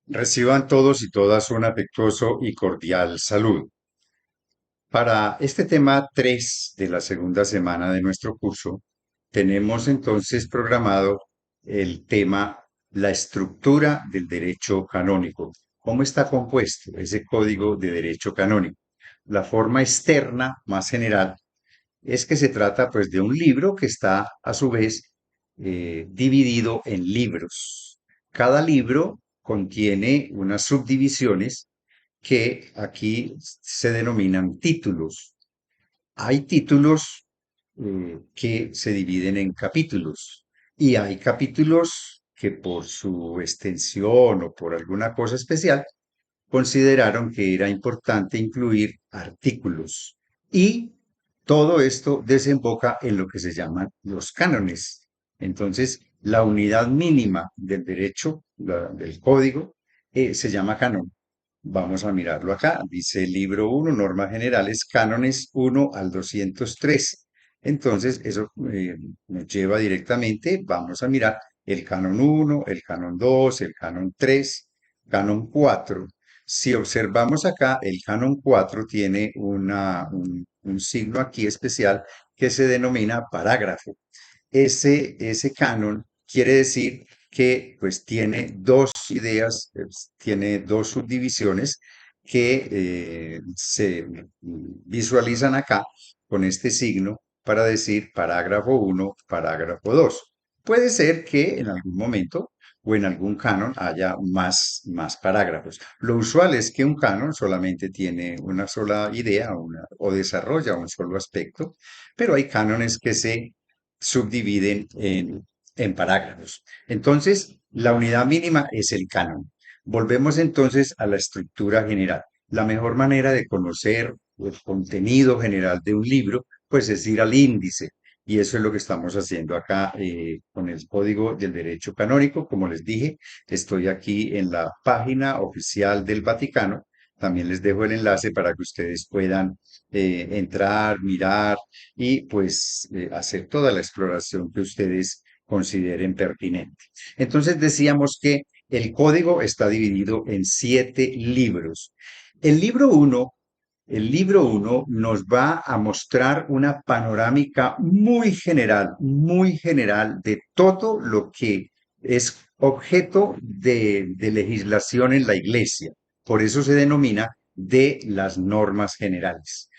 Reciban todos y todas un afectuoso y cordial salud. Para este tema 3 de la segunda semana de nuestro curso, tenemos entonces programado el tema la estructura del derecho canónico. ¿Cómo está compuesto ese código de derecho canónico? La forma externa, más general, es que se trata pues de un libro que está a su vez dividido en libros. Cada libro contiene unas subdivisiones que aquí se denominan títulos. Hay títulos que se dividen en capítulos y hay capítulos que por su extensión o por alguna cosa especial consideraron que era importante incluir artículos. Y todo esto desemboca en lo que se llaman los cánones. Entonces, la unidad mínima del derecho, del código, se llama canon. Vamos a mirarlo acá. Dice el libro uno, normas generales, cánones 1 al 213. Entonces, eso nos lleva directamente, vamos a mirar el canon uno, el canon 2, el canon 3, canon 4. Si observamos acá, el canon 4 tiene un signo aquí especial que se denomina parágrafo. Ese canon quiere decir que pues tiene dos ideas, tiene dos subdivisiones que se visualizan acá con este signo para decir parágrafo uno, parágrafo 2. Puede ser que en algún momento o en algún canon haya más parágrafos. Lo usual es que un canon solamente tiene una sola idea o desarrolla un solo aspecto, pero hay cánones que se subdividen en parágrafos. Entonces, la unidad mínima es el canon. Volvemos entonces a la estructura general. La mejor manera de conocer el contenido general de un libro, pues es ir al índice. Y eso es lo que estamos haciendo acá con el Código del Derecho Canónico. Como les dije, estoy aquí en la página oficial del Vaticano. También les dejo el enlace para que ustedes puedan entrar, mirar y pues hacer toda la exploración que ustedes consideren pertinente. Entonces decíamos que el código está dividido en 7 libros. El libro uno, el libro uno nos va a mostrar una panorámica muy general de todo lo que es objeto de legislación en la Iglesia. Por eso se denomina de las normas generales.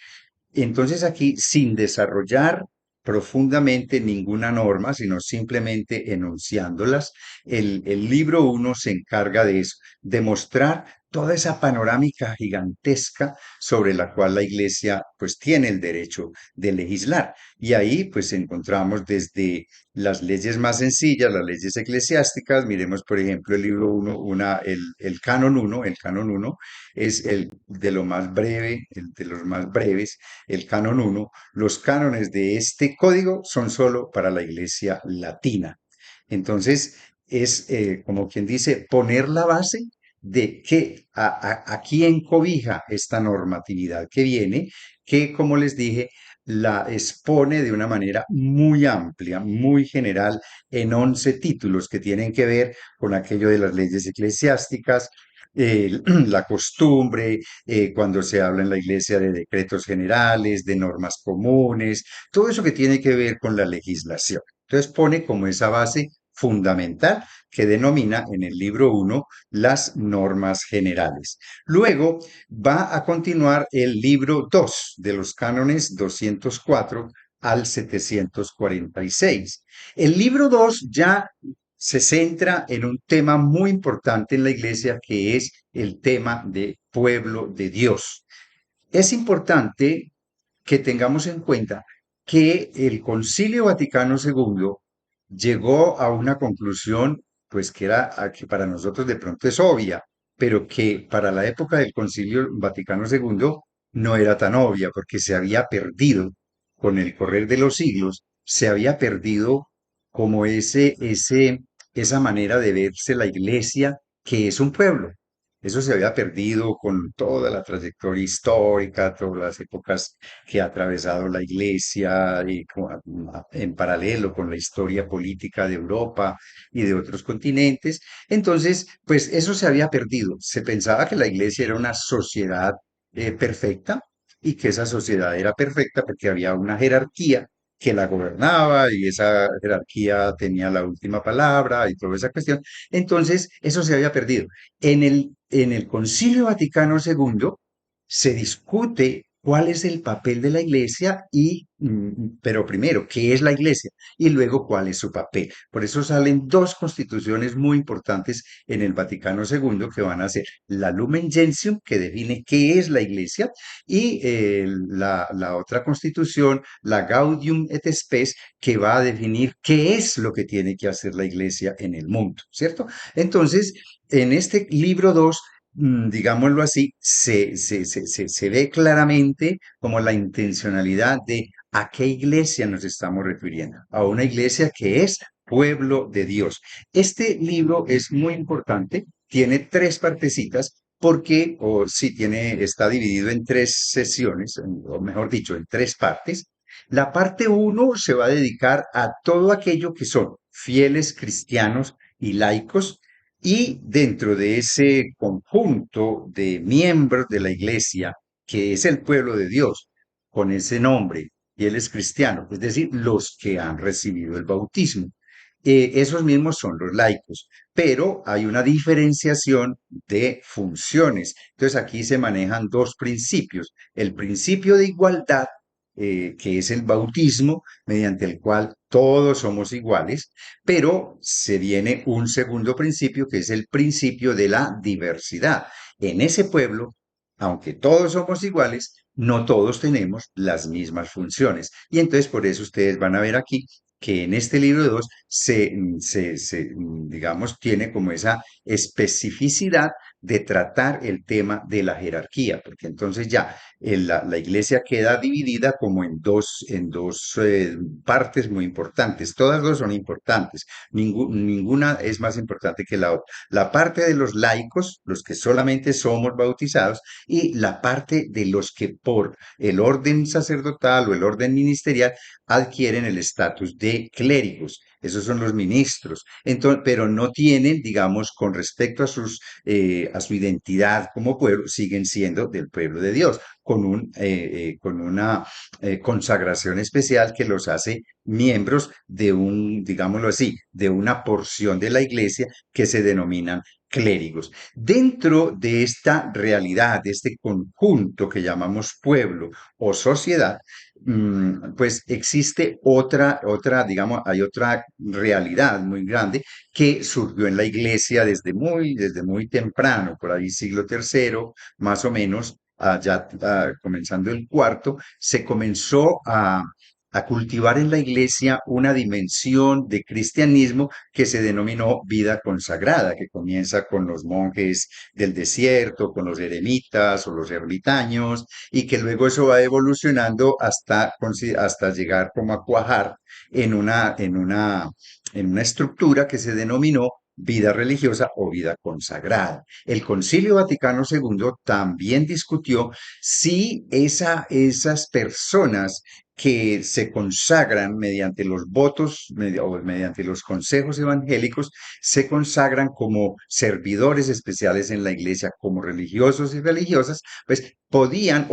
Entonces aquí, sin desarrollar profundamente ninguna norma, sino simplemente enunciándolas, el libro uno se encarga de eso, de mostrar toda esa panorámica gigantesca sobre la cual la Iglesia pues tiene el derecho de legislar. Y ahí pues encontramos desde las leyes más sencillas, las leyes eclesiásticas, miremos por ejemplo el libro uno, el canon uno, el canon uno es el de lo más breve, el de los más breves, el canon uno. Los cánones de este código son solo para la Iglesia latina. Entonces, es como quien dice, poner la base de que a quién cobija esta normatividad que viene, que como les dije, la expone de una manera muy amplia, muy general, en 11 títulos que tienen que ver con aquello de las leyes eclesiásticas, la costumbre, cuando se habla en la iglesia de decretos generales, de normas comunes, todo eso que tiene que ver con la legislación. Entonces pone como esa base fundamental que denomina en el libro uno las normas generales. Luego va a continuar el libro 2 de los cánones 204 al 746. El libro 2 ya se centra en un tema muy importante en la iglesia que es el tema de pueblo de Dios. Es importante que tengamos en cuenta que el Concilio Vaticano II llegó a una conclusión, pues que era que para nosotros de pronto es obvia, pero que para la época del Concilio Vaticano II no era tan obvia, porque se había perdido con el correr de los siglos, se había perdido como esa manera de verse la iglesia, que es un pueblo. Eso se había perdido con toda la trayectoria histórica, todas las épocas que ha atravesado la Iglesia y en paralelo con la historia política de Europa y de otros continentes. Entonces, pues eso se había perdido. Se pensaba que la Iglesia era una sociedad perfecta y que esa sociedad era perfecta porque había una jerarquía que la gobernaba y esa jerarquía tenía la última palabra y toda esa cuestión. Entonces, eso se había perdido. En el Concilio Vaticano II se discute cuál es el papel de la Iglesia pero primero, ¿qué es la Iglesia? Y luego, ¿cuál es su papel? Por eso salen dos constituciones muy importantes en el Vaticano II que van a ser la Lumen Gentium, que define qué es la Iglesia, y la otra constitución, la Gaudium et Spes, que va a definir qué es lo que tiene que hacer la Iglesia en el mundo, ¿cierto? Entonces, en este libro 2, digámoslo así, se ve claramente como la intencionalidad de a qué iglesia nos estamos refiriendo, a una iglesia que es pueblo de Dios. Este libro es muy importante, tiene tres partecitas, porque, o sí, está dividido en tres sesiones, o mejor dicho, en tres partes. La parte uno se va a dedicar a todo aquello que son fieles cristianos y laicos, y dentro de ese conjunto de miembros de la iglesia, que es el pueblo de Dios, con ese nombre, y él es cristiano, es decir, los que han recibido el bautismo. Esos mismos son los laicos, pero hay una diferenciación de funciones. Entonces aquí se manejan dos principios. El principio de igualdad, que es el bautismo, mediante el cual todos somos iguales, pero se viene un segundo principio, que es el principio de la diversidad. En ese pueblo, aunque todos somos iguales, no todos tenemos las mismas funciones. Y entonces por eso ustedes van a ver aquí que en este libro 2 digamos, tiene como esa especificidad de tratar el tema de la jerarquía, porque entonces ya la iglesia queda dividida como en dos partes muy importantes. Todas dos son importantes, ninguna es más importante que la otra. La parte de los laicos, los que solamente somos bautizados, y la parte de los que por el orden sacerdotal o el orden ministerial adquieren el estatus de clérigos. Esos son los ministros. Entonces, pero no tienen, digamos, con respecto a su identidad como pueblo, siguen siendo del pueblo de Dios, con una consagración especial que los hace miembros de digámoslo así, de una porción de la iglesia que se denominan clérigos. Dentro de esta realidad, de este conjunto que llamamos pueblo o sociedad, pues existe digamos, hay otra realidad muy grande que surgió en la iglesia desde muy temprano, por ahí siglo III, más o menos, ya comenzando el cuarto, se comenzó a cultivar en la iglesia una dimensión de cristianismo que se denominó vida consagrada, que comienza con los monjes del desierto, con los eremitas o los ermitaños, y que luego eso va evolucionando hasta llegar como a cuajar en una estructura que se denominó vida religiosa o vida consagrada. El Concilio Vaticano II también discutió si esas personas que se consagran mediante los votos o mediante los consejos evangélicos, se consagran como servidores especiales en la iglesia, como religiosos y religiosas, pues podían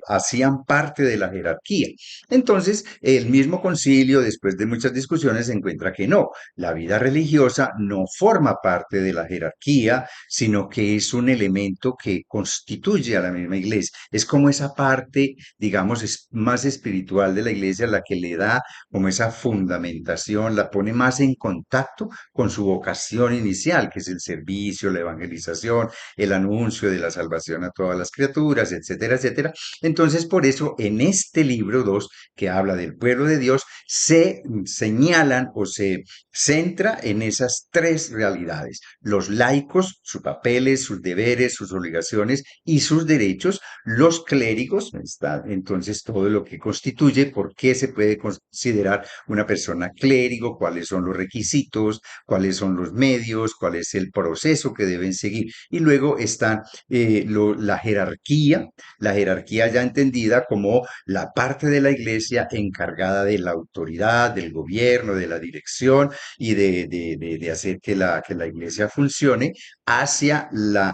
hacían parte de la jerarquía. Entonces, el mismo concilio, después de muchas discusiones, encuentra que no, la vida religiosa no forma parte de la jerarquía, sino que es un elemento que constituye a la misma iglesia. Es como esa parte, digamos, más espiritual de la iglesia, la que le da como esa fundamentación, la pone más en contacto con su vocación inicial, que es el servicio, la evangelización, el anuncio de la salvación a todas las criaturas, etcétera, etcétera. Entonces, por eso, en este libro 2 que habla del pueblo de Dios, se señalan o se centra en esas tres realidades. Los laicos, sus papeles, sus deberes, sus obligaciones y sus derechos. Los clérigos, está entonces todo lo que constituye constituye, por qué se puede considerar una persona clérigo, cuáles son los requisitos, cuáles son los medios, cuál es el proceso que deben seguir. Y luego está la jerarquía ya entendida como la parte de la iglesia encargada de la autoridad, del gobierno, de la dirección y de hacer que la iglesia funcione hacia la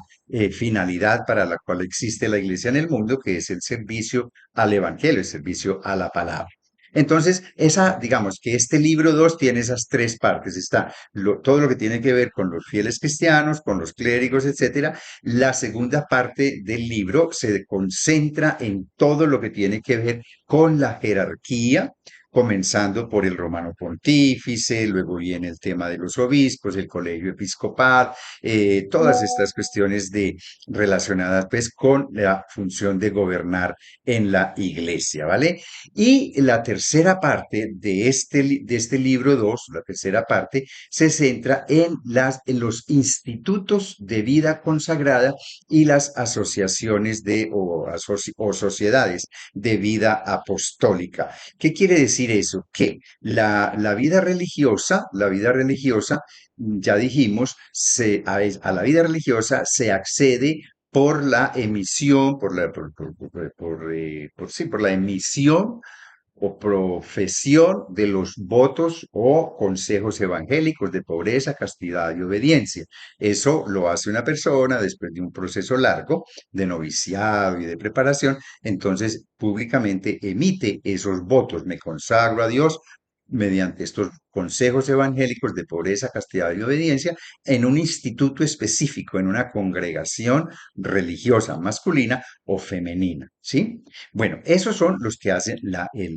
finalidad para la cual existe la iglesia en el mundo, que es el servicio al evangelio, el servicio a la palabra. Entonces, digamos que este libro 2 tiene esas tres partes. Está todo lo que tiene que ver con los fieles cristianos, con los clérigos, etcétera. La segunda parte del libro se concentra en todo lo que tiene que ver con la jerarquía, comenzando por el romano pontífice, luego viene el tema de los obispos, el colegio episcopal, todas estas cuestiones relacionadas pues con la función de gobernar en la iglesia, ¿vale? Y la tercera parte de este libro 2, la tercera parte, se centra en los institutos de vida consagrada y las asociaciones o sociedades de vida apostólica. ¿Qué quiere decir eso? Que la vida religiosa, ya dijimos, a la vida religiosa se accede por la emisión, sí, por la emisión o profesión de los votos o consejos evangélicos de pobreza, castidad y obediencia. Eso lo hace una persona después de un proceso largo de noviciado y de preparación, entonces públicamente emite esos votos. Me consagro a Dios mediante estos consejos evangélicos de pobreza, castidad y obediencia en un instituto específico, en una congregación religiosa masculina o femenina, ¿sí? Bueno, esos son los que hacen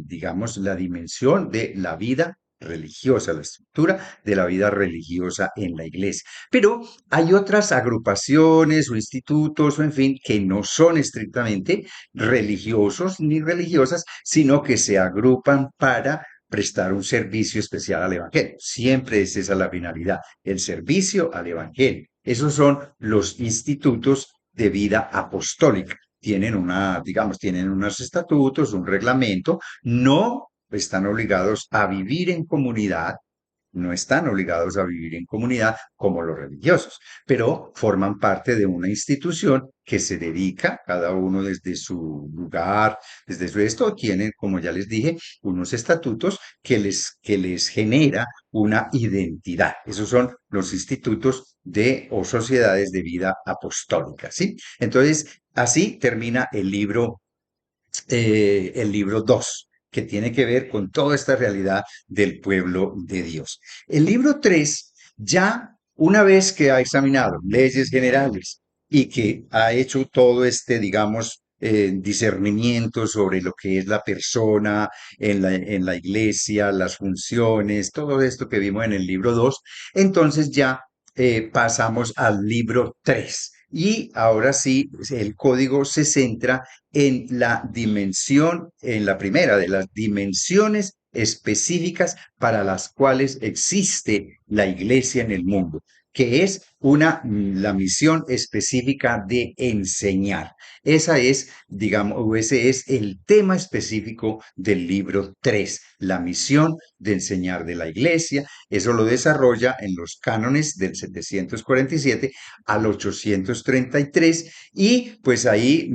digamos, la dimensión de la vida religiosa, la estructura de la vida religiosa en la iglesia. Pero hay otras agrupaciones o institutos o en fin que no son estrictamente religiosos ni religiosas, sino que se agrupan para prestar un servicio especial al Evangelio. Siempre es esa la finalidad, el servicio al Evangelio. Esos son los institutos de vida apostólica. Digamos, tienen unos estatutos, un reglamento, no están obligados a vivir en comunidad, no están obligados a vivir en comunidad como los religiosos, pero forman parte de una institución que se dedica, cada uno desde su lugar, desde su esto, tienen, como ya les dije, unos estatutos que les genera una identidad. Esos son los institutos o sociedades de vida apostólica, ¿sí? Entonces, así termina el libro 2 que tiene que ver con toda esta realidad del pueblo de Dios. El libro 3 ya una vez que ha examinado leyes generales y que ha hecho todo este, digamos, discernimiento sobre lo que es la persona en la iglesia, las funciones, todo esto que vimos en el libro 2, entonces ya pasamos al libro 3. Y ahora sí, el código se centra en la dimensión, en la primera de las dimensiones específicas para las cuales existe la iglesia en el mundo, que es la misión específica de enseñar. Esa es, digamos, o ese es el tema específico del libro 3, la misión de enseñar de la iglesia. Eso lo desarrolla en los cánones del 747 al 833 y pues ahí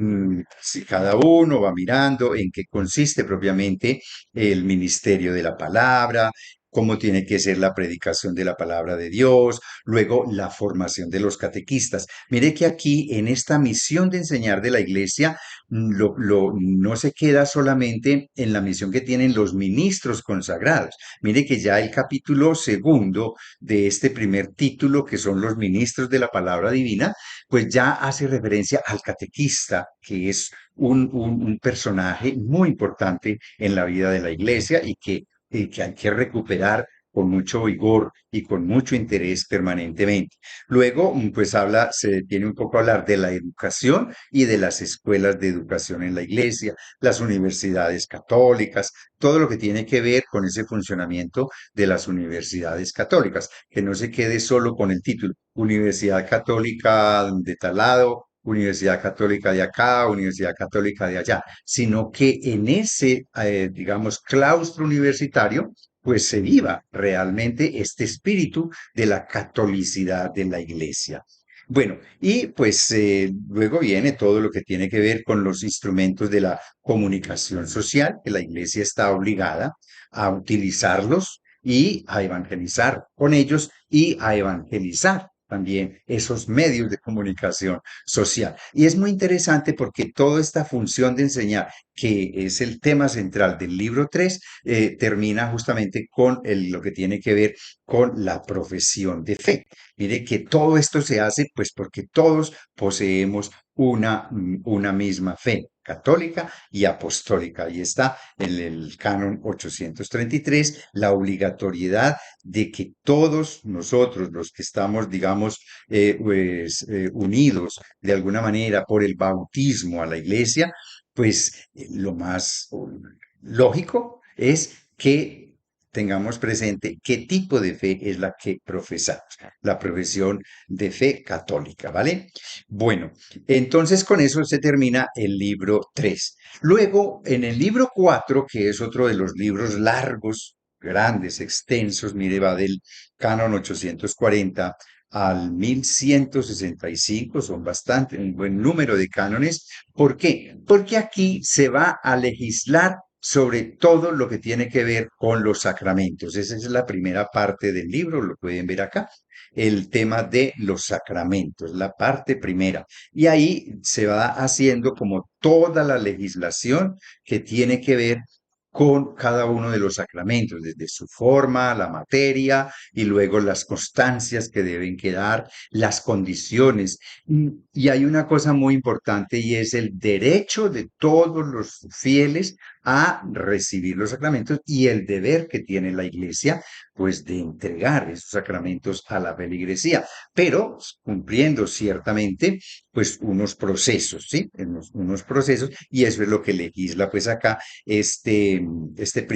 si cada uno va mirando en qué consiste propiamente el ministerio de la palabra, cómo tiene que ser la predicación de la palabra de Dios, luego la formación de los catequistas. Mire que aquí en esta misión de enseñar de la iglesia no se queda solamente en la misión que tienen los ministros consagrados. Mire que ya el capítulo segundo de este primer título, que son los ministros de la palabra divina, pues ya hace referencia al catequista, que es un personaje muy importante en la vida de la iglesia y que hay que recuperar con mucho vigor y con mucho interés permanentemente. Luego, pues se detiene un poco a hablar de la educación y de las escuelas de educación en la iglesia, las universidades católicas, todo lo que tiene que ver con ese funcionamiento de las universidades católicas, que no se quede solo con el título Universidad Católica de tal lado Universidad Católica de acá, Universidad Católica de allá, sino que en ese, digamos, claustro universitario, pues se viva realmente este espíritu de la catolicidad de la Iglesia. Bueno, y pues luego viene todo lo que tiene que ver con los instrumentos de la comunicación social, que la Iglesia está obligada a utilizarlos y a evangelizar con ellos y a evangelizar también esos medios de comunicación social. Y es muy interesante porque toda esta función de enseñar, que es el tema central del libro 3, termina justamente con lo que tiene que ver con la profesión de fe. Mire que todo esto se hace pues porque todos poseemos una misma fe católica y apostólica. Ahí está en el canon 833 la obligatoriedad de que todos nosotros, los que estamos, digamos, unidos de alguna manera por el bautismo a la iglesia, pues lo más lógico es que tengamos presente qué tipo de fe es la que profesamos, la profesión de fe católica, ¿vale? Bueno, entonces con eso se termina el libro 3. Luego, en el libro 4, que es otro de los libros largos, grandes, extensos, mire, va del canon 840 al 1165, son bastante, un buen número de cánones. ¿Por qué? Porque aquí se va a legislar sobre todo lo que tiene que ver con los sacramentos. Esa es la primera parte del libro, lo pueden ver acá, el tema de los sacramentos, la parte primera. Y ahí se va haciendo como toda la legislación que tiene que ver con cada uno de los sacramentos, desde su forma, la materia y luego las constancias que deben quedar, las condiciones. Y hay una cosa muy importante y es el derecho de todos los fieles a recibir los sacramentos y el deber que tiene la iglesia, pues de entregar esos sacramentos a la feligresía, pero cumpliendo ciertamente, pues unos procesos, ¿sí? Unos procesos, y eso es lo que legisla, pues acá, esta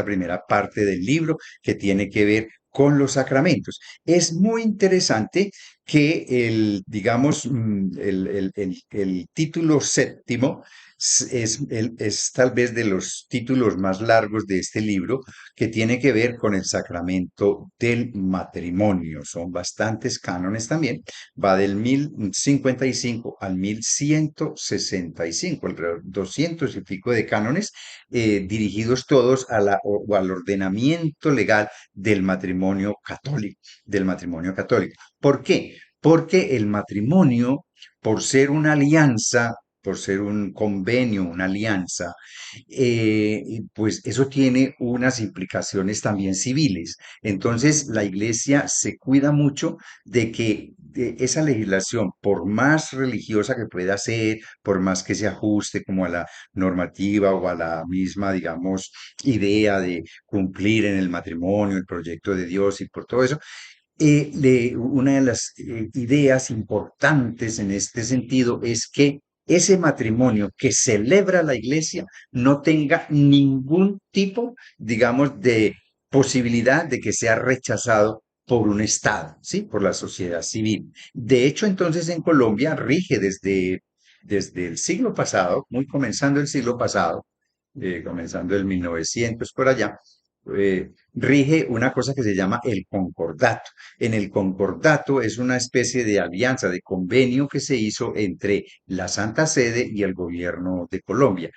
primera parte del libro que tiene que ver con los sacramentos. Es muy interesante que digamos, el título séptimo es tal vez de los títulos más largos de este libro, que tiene que ver con el sacramento del matrimonio. Son bastantes cánones también. Va del 1055 al 1165, alrededor 200 y pico de cánones, dirigidos todos o al ordenamiento legal del matrimonio católico, del matrimonio católico. ¿Por qué? Porque el matrimonio, por ser una alianza, por ser un convenio, una alianza, pues eso tiene unas implicaciones también civiles. Entonces, la iglesia se cuida mucho de que esa legislación, por más religiosa que pueda ser, por más que se ajuste como a la normativa o a la misma, digamos, idea de cumplir en el matrimonio, el proyecto de Dios y por todo eso, una de las ideas importantes en este sentido es que ese matrimonio que celebra la iglesia no tenga ningún tipo, digamos, de posibilidad de que sea rechazado por un Estado, ¿sí? Por la sociedad civil. De hecho, entonces en Colombia rige desde el siglo pasado, muy comenzando el siglo pasado, comenzando el 1900 por allá, rige una cosa que se llama el concordato. En el concordato es una especie de alianza, de convenio que se hizo entre la Santa Sede y el gobierno de Colombia.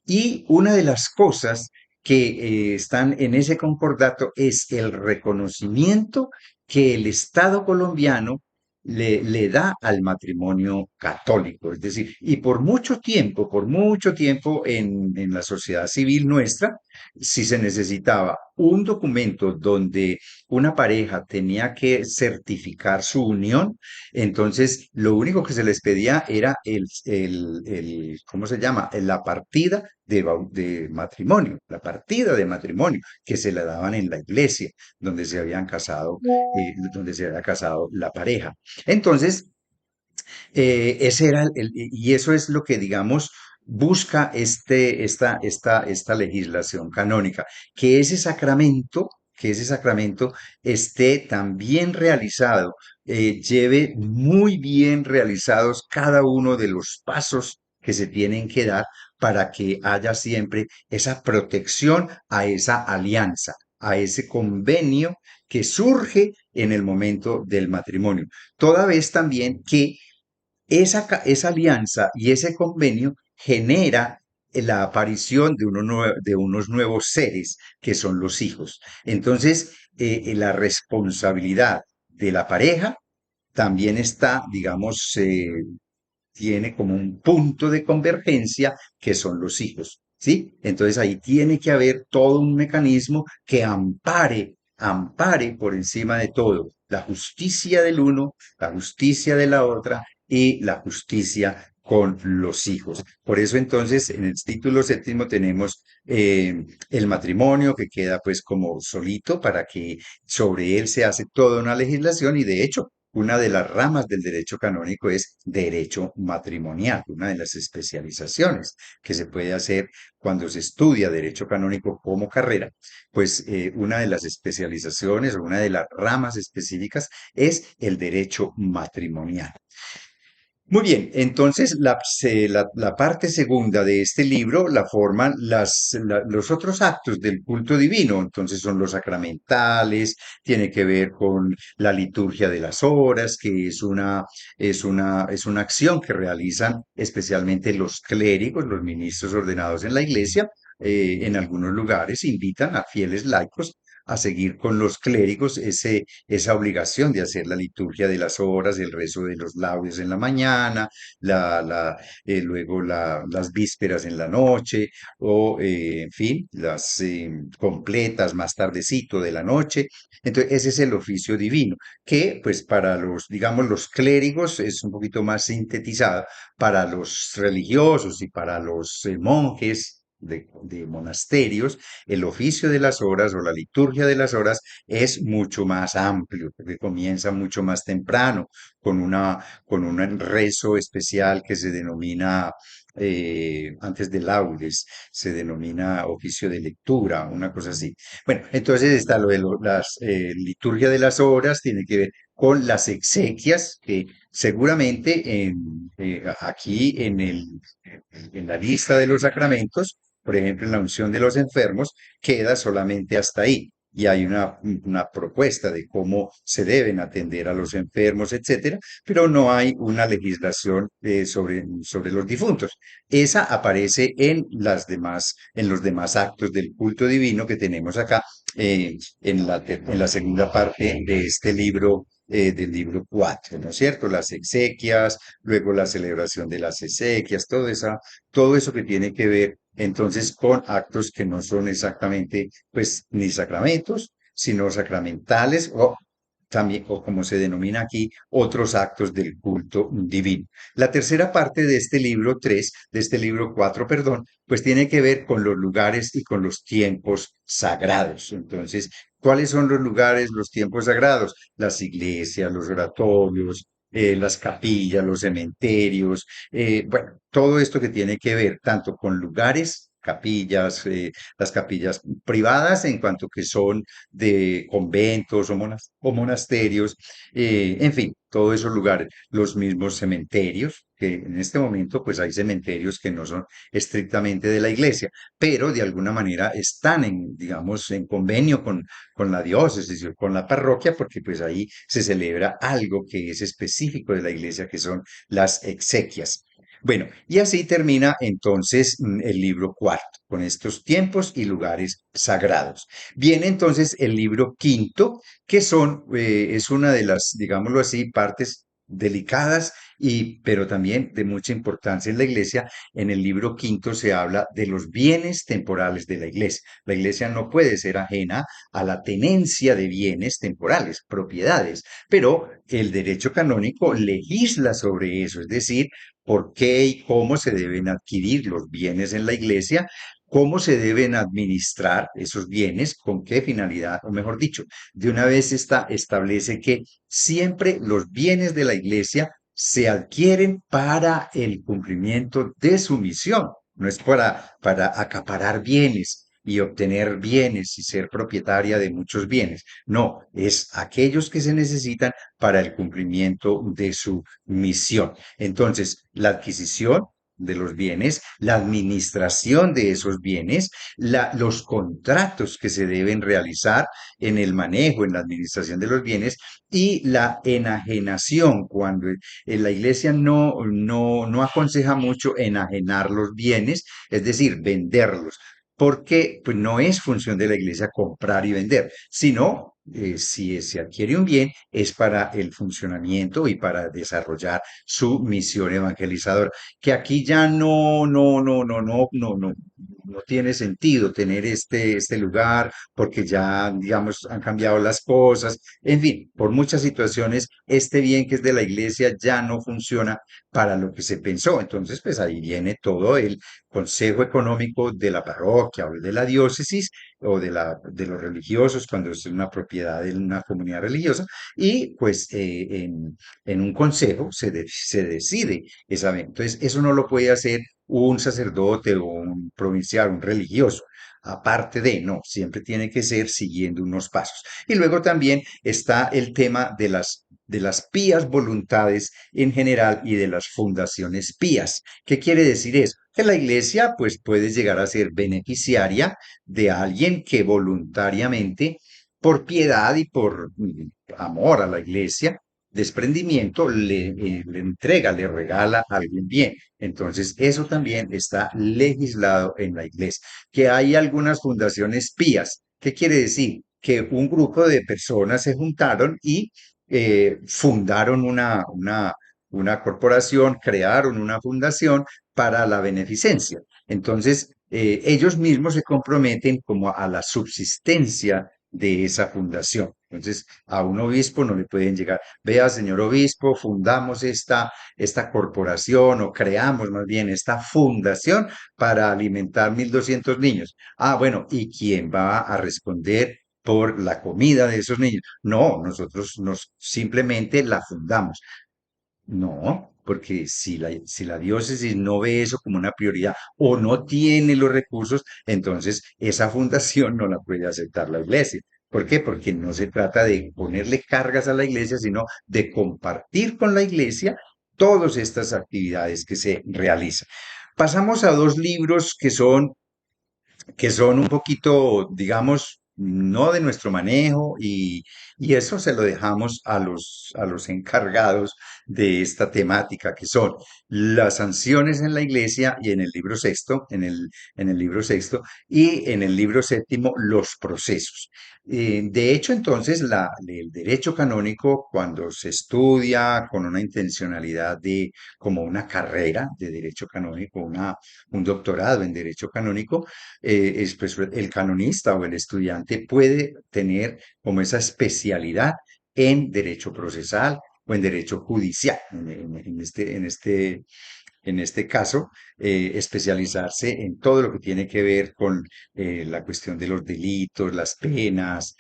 Y una de las cosas que están en ese concordato es el reconocimiento que el Estado colombiano le da al matrimonio católico. Es decir, y por mucho tiempo en la sociedad civil nuestra, si se necesitaba un documento donde una pareja tenía que certificar su unión, entonces lo único que se les pedía era ¿cómo se llama? La partida de matrimonio, la partida de matrimonio que se le daban en la iglesia donde se habían casado, donde se había casado la pareja. Entonces, ese era y eso es lo que, digamos, busca esta legislación canónica, que ese sacramento que ese sacramento esté tan bien realizado, lleve muy bien realizados cada uno de los pasos que se tienen que dar para que haya siempre esa protección a esa alianza, a ese convenio que surge en el momento del matrimonio. Toda vez también que esa alianza y ese convenio genera la aparición de unos nuevos seres que son los hijos. Entonces, la responsabilidad de la pareja también está, digamos, tiene como un punto de convergencia que son los hijos, ¿sí? Entonces ahí tiene que haber todo un mecanismo que ampare por encima de todo la justicia del uno, la justicia de la otra y la justicia con los hijos. Por eso entonces en el título séptimo tenemos el matrimonio que queda pues como solito para que sobre él se hace toda una legislación y de hecho una de las ramas del derecho canónico es derecho matrimonial, una de las especializaciones que se puede hacer cuando se estudia derecho canónico como carrera, pues una de las especializaciones o una de las ramas específicas es el derecho matrimonial. Muy bien, entonces la parte segunda de este libro la forman los otros actos del culto divino, entonces son los sacramentales, tiene que ver con la liturgia de las horas, que es una acción que realizan especialmente los clérigos, los ministros ordenados en la iglesia. En algunos lugares invitan a fieles laicos a seguir con los clérigos esa obligación de hacer la liturgia de las horas, el rezo de los laudes en la mañana, luego las vísperas en la noche, o en fin, las completas más tardecito de la noche. Entonces, ese es el oficio divino, que pues para los, digamos, los clérigos es un poquito más sintetizado, para los religiosos y para los monjes. De monasterios, el oficio de las horas o la liturgia de las horas es mucho más amplio, porque comienza mucho más temprano, con un rezo especial que se denomina, antes de laudes, se denomina oficio de lectura, una cosa así. Bueno, entonces está lo de las liturgia de las horas, tiene que ver con las exequias, que seguramente aquí en la lista de los sacramentos, por ejemplo, en la unción de los enfermos, queda solamente hasta ahí. Y hay una propuesta de cómo se deben atender a los enfermos, etcétera, pero no hay una legislación sobre los difuntos. Esa aparece en los demás actos del culto divino que tenemos acá, en la segunda parte de este libro, del libro 4, ¿no es cierto? Las exequias, luego la celebración de las exequias, todo eso que tiene que ver entonces con actos que no son exactamente, pues, ni sacramentos, sino sacramentales o también, o como se denomina aquí, otros actos del culto divino. La tercera parte de este libro 3, de este libro 4, perdón, pues tiene que ver con los lugares y con los tiempos sagrados. Entonces, ¿cuáles son los lugares, los tiempos sagrados? Las iglesias, los oratorios, las capillas, los cementerios, bueno, todo esto que tiene que ver tanto con lugares, capillas, las capillas privadas en cuanto que son de conventos o monasterios, en fin, todos esos lugares, los mismos cementerios, que en este momento pues hay cementerios que no son estrictamente de la iglesia, pero de alguna manera están digamos, en convenio con la diócesis o con la parroquia, porque pues ahí se celebra algo que es específico de la iglesia, que son las exequias. Bueno, y así termina entonces el libro cuarto, con estos tiempos y lugares sagrados. Viene entonces el libro quinto, que es una de las, digámoslo así, partes delicadas pero también de mucha importancia en la iglesia. En el libro quinto se habla de los bienes temporales de la iglesia. La iglesia no puede ser ajena a la tenencia de bienes temporales, propiedades, pero el derecho canónico legisla sobre eso, es decir, por qué y cómo se deben adquirir los bienes en la iglesia, cómo se deben administrar esos bienes, con qué finalidad, o mejor dicho, de una vez establece que siempre los bienes de la iglesia se adquieren para el cumplimiento de su misión, no es para acaparar bienes. y obtener bienes y ser propietaria de muchos bienes. No, es aquellos que se necesitan para el cumplimiento de su misión. Entonces, la adquisición de los bienes, la administración de esos bienes, los contratos que se deben realizar en el manejo, en la administración de los bienes y la enajenación, cuando la iglesia no aconseja mucho enajenar los bienes, es decir, venderlos, porque pues, no es función de la iglesia comprar y vender, sino si se adquiere un bien es para el funcionamiento y para desarrollar su misión evangelizadora, que aquí ya no tiene sentido tener este lugar porque ya, digamos, han cambiado las cosas. En fin, por muchas situaciones, este bien que es de la iglesia ya no funciona para lo que se pensó. Entonces, pues ahí viene todo el consejo económico de la parroquia o de la diócesis o de los religiosos cuando es una propiedad de una comunidad religiosa y pues en un consejo se decide esa venta. Entonces, eso no lo puede hacer un sacerdote o un provincial, un religioso. Aparte de, no, siempre tiene que ser siguiendo unos pasos. Y luego también está el tema de las pías voluntades en general y de las fundaciones pías. ¿Qué quiere decir eso? Que la iglesia pues puede llegar a ser beneficiaria de alguien que voluntariamente, por piedad y por amor a la iglesia, desprendimiento, le entrega, le regala algún bien. Entonces, eso también está legislado en la iglesia. Que hay algunas fundaciones pías. ¿Qué quiere decir? Que un grupo de personas se juntaron y fundaron una corporación, crearon una fundación para la beneficencia. Entonces, ellos mismos se comprometen como a la subsistencia de esa fundación. Entonces, a un obispo no le pueden llegar, vea, señor obispo, fundamos esta corporación o creamos más bien esta fundación para alimentar 1.200 niños. Ah, bueno, ¿y quién va a responder por la comida de esos niños? No, nosotros nos simplemente la fundamos. No, porque si la diócesis no ve eso como una prioridad o no tiene los recursos, entonces esa fundación no la puede aceptar la iglesia. ¿Por qué? Porque no se trata de ponerle cargas a la iglesia, sino de compartir con la iglesia todas estas actividades que se realizan. Pasamos a dos libros que son un poquito, digamos, no de nuestro manejo y eso se lo dejamos a los encargados de esta temática, que son las sanciones en la iglesia y en el libro sexto, en el libro sexto y en el libro séptimo, los procesos. De hecho, entonces, el derecho canónico, cuando se estudia con una intencionalidad de, como una carrera de derecho canónico, un doctorado en derecho canónico, pues, el canonista o el estudiante puede tener como esa especialidad en derecho procesal o en derecho judicial. En este caso, especializarse en todo lo que tiene que ver con la cuestión de los delitos, las penas,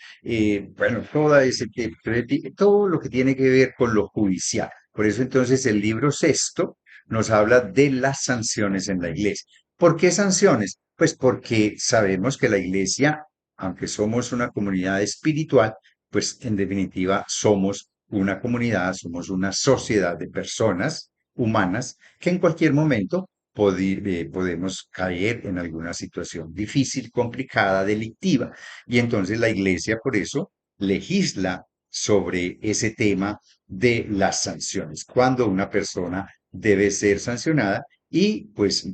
bueno, todo lo que tiene que ver con lo judicial. Por eso entonces el libro sexto nos habla de las sanciones en la iglesia. ¿Por qué sanciones? Pues porque sabemos que la iglesia, aunque somos una comunidad espiritual, pues en definitiva somos una comunidad, somos una sociedad de personas humanas que en cualquier momento podemos caer en alguna situación difícil, complicada, delictiva. Y entonces la iglesia por eso legisla sobre ese tema de las sanciones, cuando una persona debe ser sancionada y pues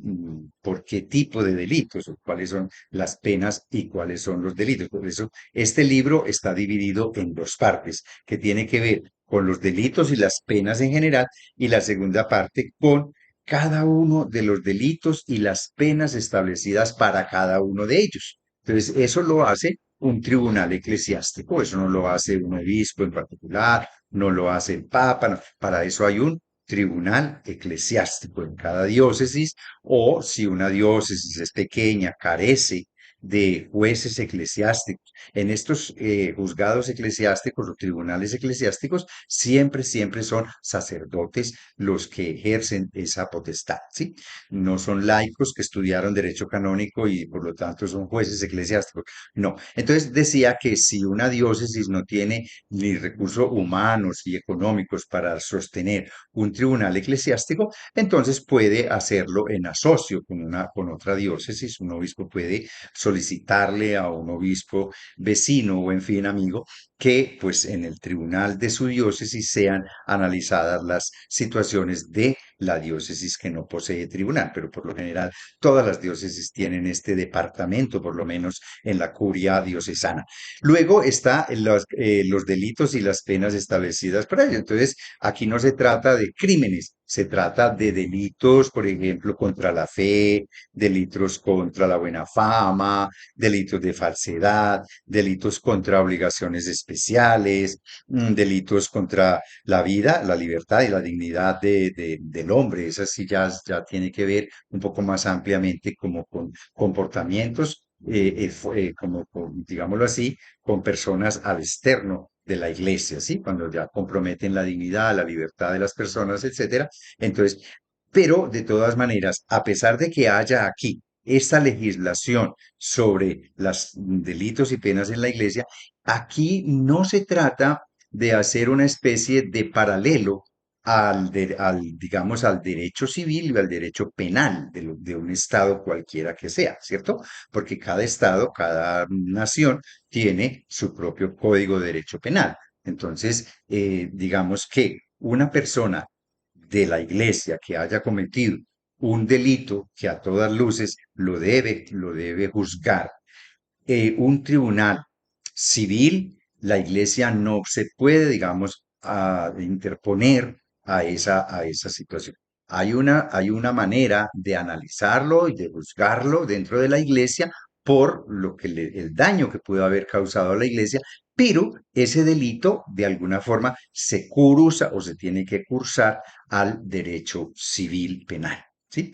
por qué tipo de delitos, o cuáles son las penas y cuáles son los delitos. Por eso este libro está dividido en dos partes, que tiene que ver con los delitos y las penas en general y la segunda parte con cada uno de los delitos y las penas establecidas para cada uno de ellos. Entonces, eso lo hace un tribunal eclesiástico, eso no lo hace un obispo en particular, no lo hace el papa, no. Para eso hay un tribunal eclesiástico en cada diócesis, o si una diócesis es pequeña, carece de jueces eclesiásticos. En estos juzgados eclesiásticos o tribunales eclesiásticos siempre son sacerdotes los que ejercen esa potestad, ¿sí? No son laicos que estudiaron derecho canónico y por lo tanto son jueces eclesiásticos. No. Entonces decía que si una diócesis no tiene ni recursos humanos y económicos para sostener un tribunal eclesiástico, entonces puede hacerlo en asocio con otra diócesis. Un obispo puede solicitarle a un obispo vecino o en fin amigo que pues en el tribunal de su diócesis sean analizadas las situaciones de la diócesis que no posee tribunal, pero por lo general todas las diócesis tienen este departamento, por lo menos en la curia diocesana. Luego está los delitos y las penas establecidas para ello. Entonces, aquí no se trata de crímenes, se trata de delitos, por ejemplo, contra la fe, delitos contra la buena fama, delitos de falsedad, delitos contra obligaciones especiales, delitos contra la vida, la libertad y la dignidad del hombre. Esa sí ya tiene que ver un poco más ampliamente como con comportamientos, digámoslo así, con personas al externo de la iglesia, ¿sí? Cuando ya comprometen la dignidad, la libertad de las personas, etcétera. Entonces, pero de todas maneras, a pesar de que haya aquí esta legislación sobre los delitos y penas en la iglesia, aquí no se trata de hacer una especie de paralelo digamos, al derecho civil y al derecho penal de un estado cualquiera que sea, ¿cierto? Porque cada estado, cada nación tiene su propio código de derecho penal. Entonces, digamos que una persona de la iglesia que haya cometido un delito que a todas luces lo debe juzgar un tribunal civil, la iglesia no se puede, digamos, interponer a esa situación. Hay una manera de analizarlo y de juzgarlo dentro de la iglesia por el daño que pudo haber causado a la iglesia, pero ese delito de alguna forma se cursa o se tiene que cursar al derecho civil penal. ¿Sí?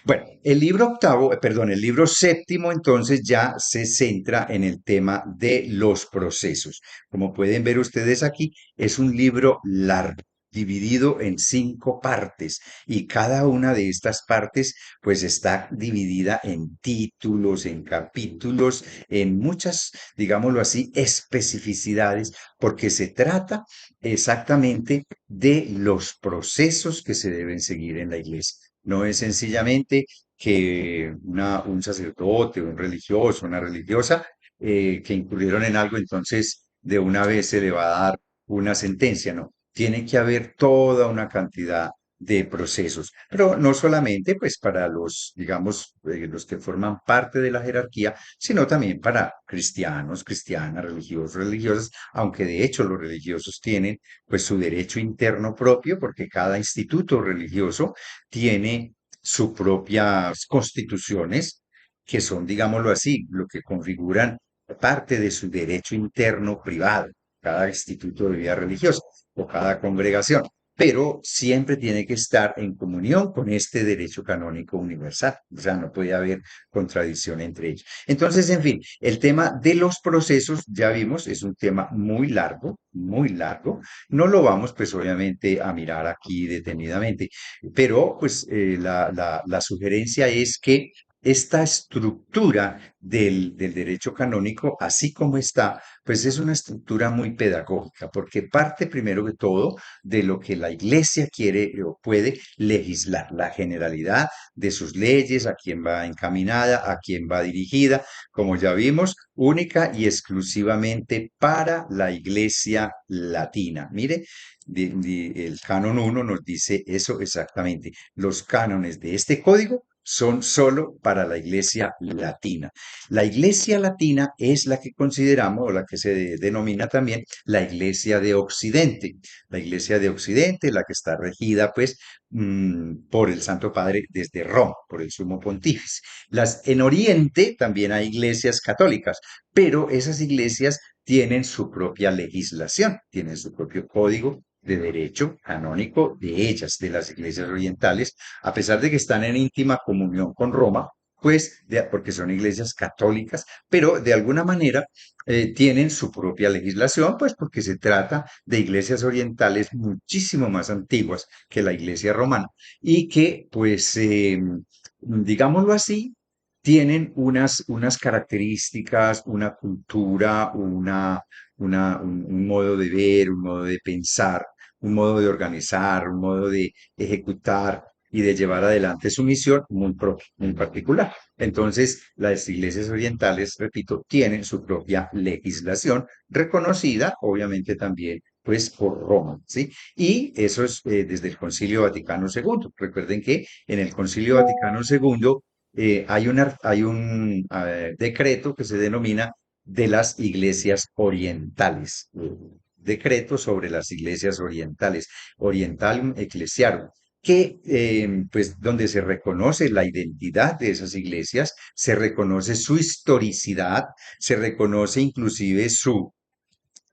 Bueno, el libro octavo, perdón, el libro séptimo entonces ya se centra en el tema de los procesos. Como pueden ver ustedes aquí, es un libro largo, dividido en 5 partes y cada una de estas partes pues está dividida en títulos, en capítulos, en muchas, digámoslo así, especificidades, porque se trata exactamente de los procesos que se deben seguir en la iglesia. No es sencillamente que un sacerdote, un religioso, una religiosa, que incurrieron en algo, entonces de una vez se le va a dar una sentencia, no. Tiene que haber toda una cantidad de procesos, pero no solamente pues para los, digamos, los que forman parte de la jerarquía, sino también para cristianos, cristianas, religiosos, religiosas, aunque de hecho los religiosos tienen pues su derecho interno propio, porque cada instituto religioso tiene sus propias constituciones, que son, digámoslo así, lo que configuran parte de su derecho interno privado, cada instituto de vida religiosa o cada congregación, pero siempre tiene que estar en comunión con este derecho canónico universal, o sea, no puede haber contradicción entre ellos. Entonces, en fin, el tema de los procesos, ya vimos, es un tema muy largo, muy largo. No lo vamos, pues, obviamente, a mirar aquí detenidamente, pero pues la sugerencia es que esta estructura del derecho canónico, así como está, pues es una estructura muy pedagógica, porque parte primero que todo de lo que la iglesia quiere o puede legislar, la generalidad de sus leyes, a quién va encaminada, a quién va dirigida, como ya vimos, única y exclusivamente para la iglesia latina. Mire, el canon 1 nos dice eso exactamente. Los cánones de este código son solo para la iglesia latina. La iglesia latina es la que consideramos o la que se denomina también la iglesia de Occidente. La iglesia de Occidente, la que está regida pues por el Santo Padre desde Roma, por el Sumo Pontífice. En Oriente también hay iglesias católicas, pero esas iglesias tienen su propia legislación, tienen su propio código de derecho canónico de ellas, de las iglesias orientales, a pesar de que están en íntima comunión con Roma, pues, porque son iglesias católicas, pero de alguna manera tienen su propia legislación, pues porque se trata de iglesias orientales muchísimo más antiguas que la iglesia romana y que, pues, digámoslo así, tienen unas características, una cultura, un modo de ver, un modo de pensar, un modo de organizar, un modo de ejecutar y de llevar adelante su misión muy propia, muy particular. Entonces, las iglesias orientales, repito, tienen su propia legislación reconocida, obviamente también, pues, por Roma, ¿sí? Y eso es desde el Concilio Vaticano II. Recuerden que en el Concilio Vaticano II hay un decreto que se denomina de las iglesias orientales. Decreto sobre las iglesias orientales, Orientalium Ecclesiarum, que pues donde se reconoce la identidad de esas iglesias, se reconoce su historicidad, se reconoce inclusive su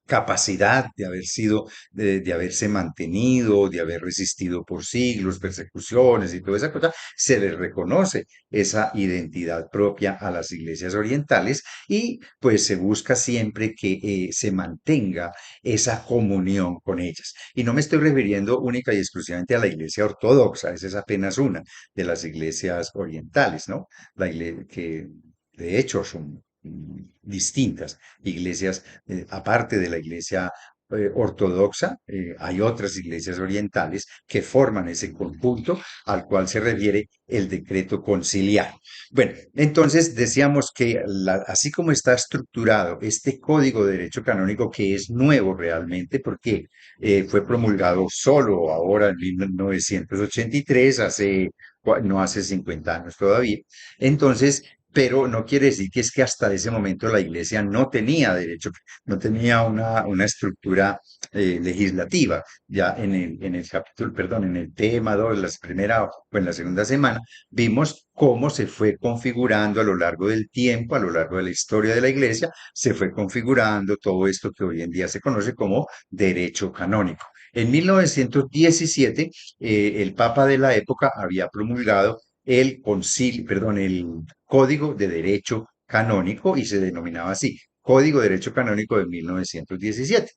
capacidad de haber sido, de haberse mantenido, de haber resistido por siglos, persecuciones y toda esa cosa, se les reconoce esa identidad propia a las iglesias orientales y pues se busca siempre que se mantenga esa comunión con ellas. Y no me estoy refiriendo única y exclusivamente a la iglesia ortodoxa, esa es apenas una de las iglesias orientales, ¿no? Que de hecho son distintas iglesias aparte de la iglesia ortodoxa, hay otras iglesias orientales que forman ese conjunto al cual se refiere el decreto conciliar. Bueno, entonces decíamos que así como está estructurado este código de derecho canónico que es nuevo realmente porque fue promulgado solo ahora en 1983, no hace 50 años todavía. Entonces, pero no quiere decir que es que hasta ese momento la iglesia no tenía derecho, no tenía una estructura legislativa. Ya en el capítulo, perdón, en el tema 2, la primera o en la segunda semana, vimos cómo se fue configurando a lo largo del tiempo, a lo largo de la historia de la iglesia, se fue configurando todo esto que hoy en día se conoce como derecho canónico. En 1917, el Papa de la época había promulgado el concilio, perdón, el Código de Derecho Canónico y se denominaba así, Código de Derecho Canónico de 1917.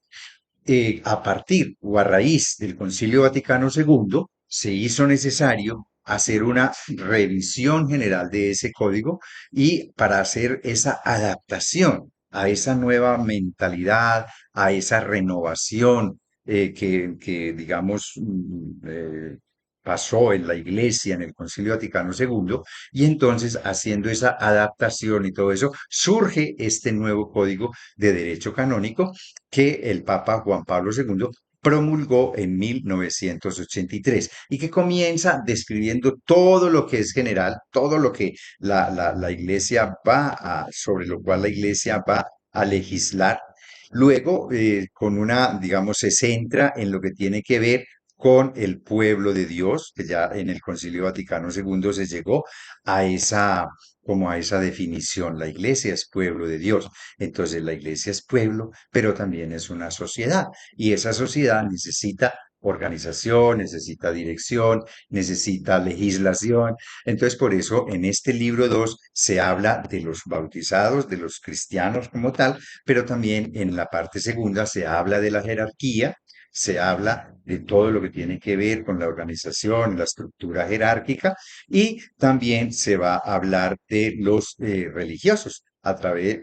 A partir o a raíz del Concilio Vaticano II, se hizo necesario hacer una revisión general de ese código y para hacer esa adaptación a esa nueva mentalidad, a esa renovación digamos, pasó en la Iglesia, en el Concilio Vaticano II, y entonces haciendo esa adaptación y todo eso, surge este nuevo código de derecho canónico que el Papa Juan Pablo II promulgó en 1983 y que comienza describiendo todo lo que es general, todo lo que la iglesia sobre lo cual la iglesia va a legislar. Luego, digamos, se centra en lo que tiene que ver con el pueblo de Dios, que ya en el Concilio Vaticano II se llegó a como a esa definición. La iglesia es pueblo de Dios. Entonces la iglesia es pueblo, pero también es una sociedad y esa sociedad necesita organización, necesita dirección, necesita legislación. Entonces por eso en este libro 2 se habla de los bautizados, de los cristianos como tal, pero también en la parte segunda se habla de la jerarquía, se habla de todo lo que tiene que ver con la organización, la estructura jerárquica y también se va a hablar de los religiosos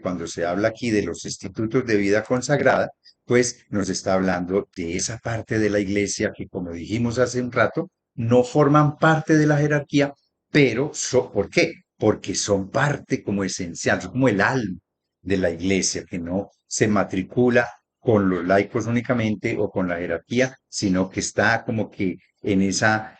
cuando se habla aquí de los institutos de vida consagrada, pues nos está hablando de esa parte de la iglesia que, como dijimos hace un rato, no forman parte de la jerarquía, pero ¿por qué? Porque son parte como esencial, son como el alma de la iglesia, que no se matricula con los laicos únicamente o con la jerarquía, sino que está como que en esa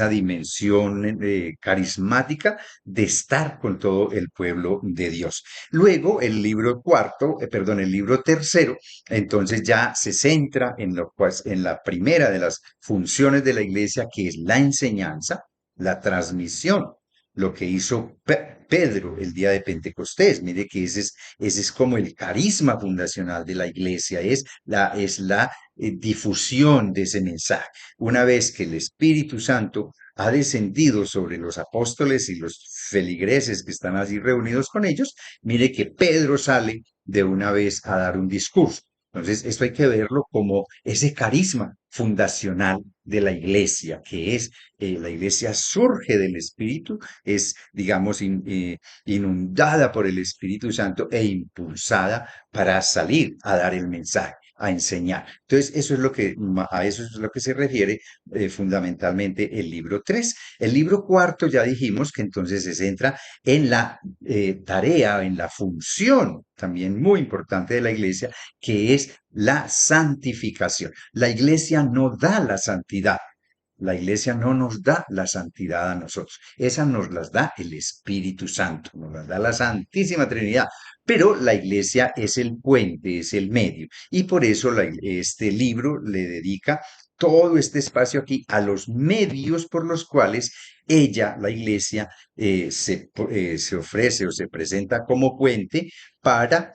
dimensión carismática de estar con todo el pueblo de Dios. Luego, el libro cuarto, perdón, el libro tercero, entonces ya se centra en la primera de las funciones de la iglesia, que es la enseñanza, la transmisión, lo que hizo Pedro el día de Pentecostés. Mire que ese es como el carisma fundacional de la iglesia, es la difusión de ese mensaje. Una vez que el Espíritu Santo ha descendido sobre los apóstoles y los feligreses que están allí reunidos con ellos, mire que Pedro sale de una vez a dar un discurso. Entonces, esto hay que verlo como ese carisma fundacional de la iglesia, que es la iglesia surge del Espíritu, es, digamos, inundada por el Espíritu Santo e impulsada para salir a dar el mensaje, a enseñar. Entonces, eso es lo que, a eso es lo que se refiere fundamentalmente el libro 3. El libro cuarto ya dijimos que entonces se centra en la tarea, en la función también muy importante de la iglesia, que es la santificación. La iglesia no da la santidad. La iglesia no nos da la santidad a nosotros. Esa nos las da el Espíritu Santo, nos las da la Santísima Trinidad. Pero la iglesia es el puente, es el medio. Y por eso este libro le dedica todo este espacio aquí a los medios por los cuales ella, la iglesia, se ofrece o se presenta como puente para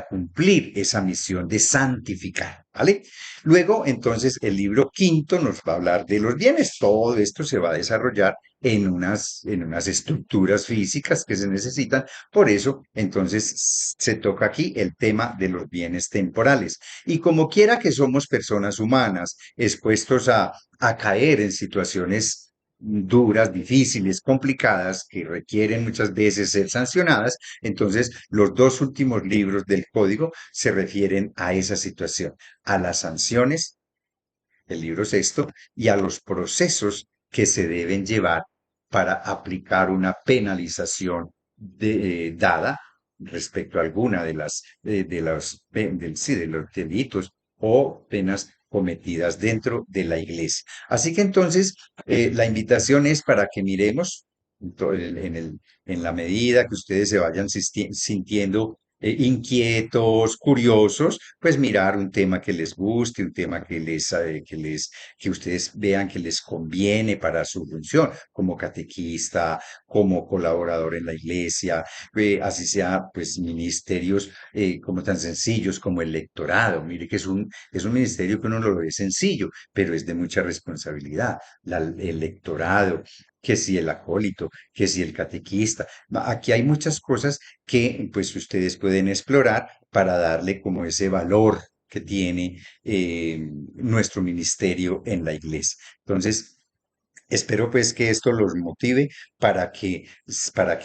cumplir esa misión de santificar, ¿vale? Luego, entonces, el libro quinto nos va a hablar de los bienes. Todo esto se va a desarrollar en unas estructuras físicas que se necesitan. Por eso, entonces, se toca aquí el tema de los bienes temporales. Y como quiera que somos personas humanas, expuestos a caer en situaciones duras, difíciles, complicadas, que requieren muchas veces ser sancionadas, entonces los dos últimos libros del código se refieren a esa situación, a las sanciones, el libro sexto, y a los procesos que se deben llevar para aplicar una penalización dada respecto a alguna sí, de los delitos o penas cometidas dentro de la iglesia. Así que entonces la invitación es para que miremos en la medida que ustedes se vayan sintiendo inquietos, curiosos, pues mirar un tema que les guste, un tema que ustedes vean que les conviene para su función, como catequista, como colaborador en la iglesia, así sea, pues ministerios como tan sencillos como el lectorado. Mire que es un ministerio que uno lo ve sencillo, pero es de mucha responsabilidad. El lectorado, que si el acólito, que si el catequista. Aquí hay muchas cosas que pues ustedes pueden explorar para darle como ese valor que tiene nuestro ministerio en la iglesia. Entonces, espero pues que esto los motive para que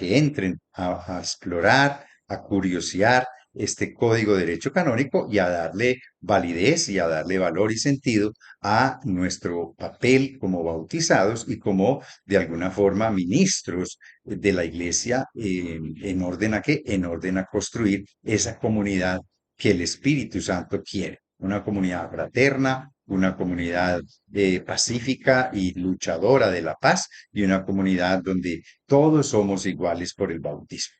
entren a explorar, a curiosear este código de derecho canónico y a darle validez y a darle valor y sentido a nuestro papel como bautizados y como de alguna forma ministros de la iglesia en orden a qué, en orden a construir esa comunidad que el Espíritu Santo quiere, una comunidad fraterna, una comunidad pacífica y luchadora de la paz y una comunidad donde todos somos iguales por el bautismo.